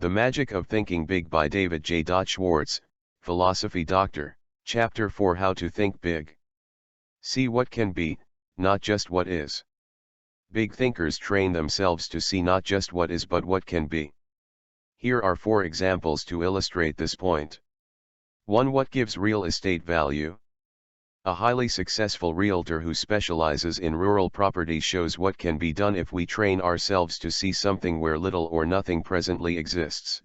The Magic of Thinking Big by David J. Schwartz, Philosophy Doctor, Chapter 4 How to Think Big. See what can be, not just what is. Big thinkers train themselves to see not just what is but what can be. Here are 4 examples to illustrate this point. 1. What gives real estate value? A highly successful realtor who specializes in rural property shows what can be done if we train ourselves to see something where little or nothing presently exists.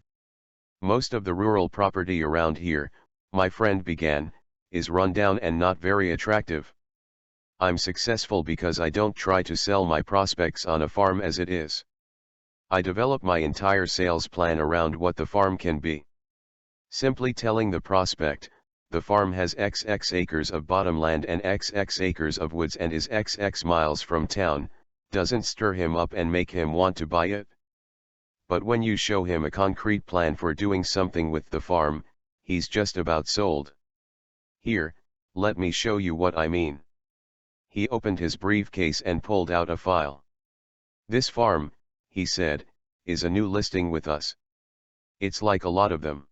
Most of the rural property around here, my friend began, is run down and not very attractive. I'm successful because I don't try to sell my prospects on a farm as it is. I develop my entire sales plan around what the farm can be. Simply telling the prospect, the farm has XX acres of bottomland and XX acres of woods and is XX miles from town, doesn't stir him up and make him want to buy it. But when you show him a concrete plan for doing something with the farm, he's just about sold. Here, let me show you what I mean. He opened his briefcase and pulled out a file. This farm, he said, is a new listing with us. It's like a lot of them.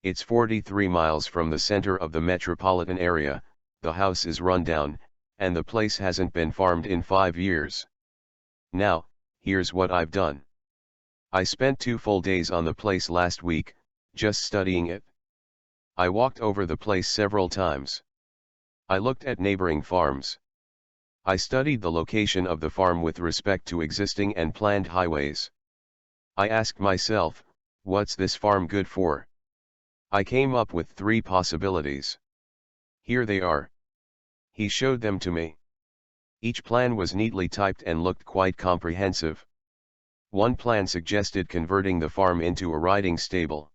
It's 43 miles from the center of the metropolitan area, the house is run down, and the place hasn't been farmed in 5 years. Now, here's what I've done. I spent 2 full days on the place last week, just studying it. I walked over the place several times. I looked at neighboring farms. I studied the location of the farm with respect to existing and planned highways. I asked myself, what's this farm good for? I came up with 3 possibilities. Here they are. He showed them to me. Each plan was neatly typed and looked quite comprehensive. One plan suggested converting the farm into a riding stable.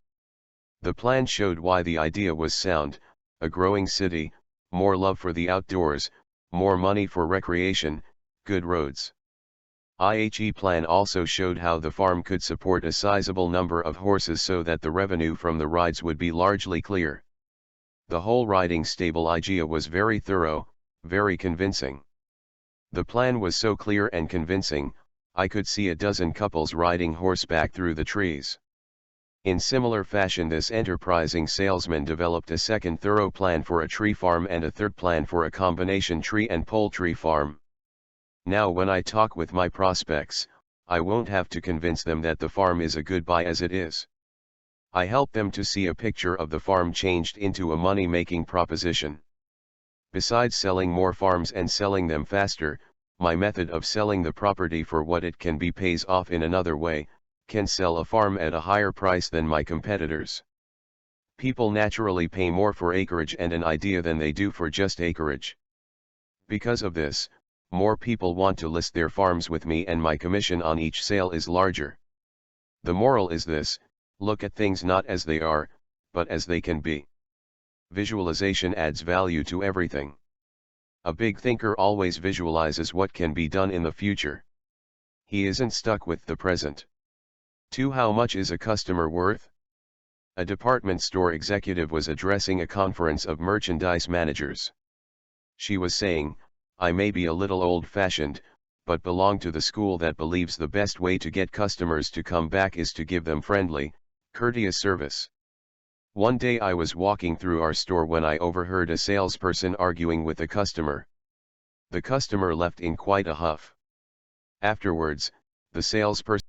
The plan showed why the idea was sound: a growing city, more love for the outdoors, more money for recreation, good roads. IHE plan also showed how the farm could support a sizable number of horses so that the revenue from the rides would be largely clear. The whole riding stable idea was very thorough, very convincing. The plan was so clear and convincing, I could see a dozen couples riding horseback through the trees. In similar fashion, this enterprising salesman developed a second thorough plan for a tree farm and a third plan for a combination tree and poultry farm. Now when I talk with my prospects, I won't have to convince them that the farm is a good buy as it is. I help them to see a picture of the farm changed into a money-making proposition. Besides selling more farms and selling them faster, my method of selling the property for what it can be pays off in another way: can sell a farm at a higher price than my competitors. People naturally pay more for acreage and an idea than they do for just acreage. Because of this, more people want to list their farms with me and my commission on each sale is larger. The moral is this: look at things not as they are, but as they can be. Visualization adds value to everything. A big thinker always visualizes what can be done in the future. He isn't stuck with the present. 2. How much is a customer worth? A department store executive was addressing a conference of merchandise managers. She was saying, I may be a little old-fashioned, but belong to the school that believes the best way to get customers to come back is to give them friendly, courteous service. One day I was walking through our store when I overheard a salesperson arguing with a customer. The customer left in quite a huff. Afterwards, the salesperson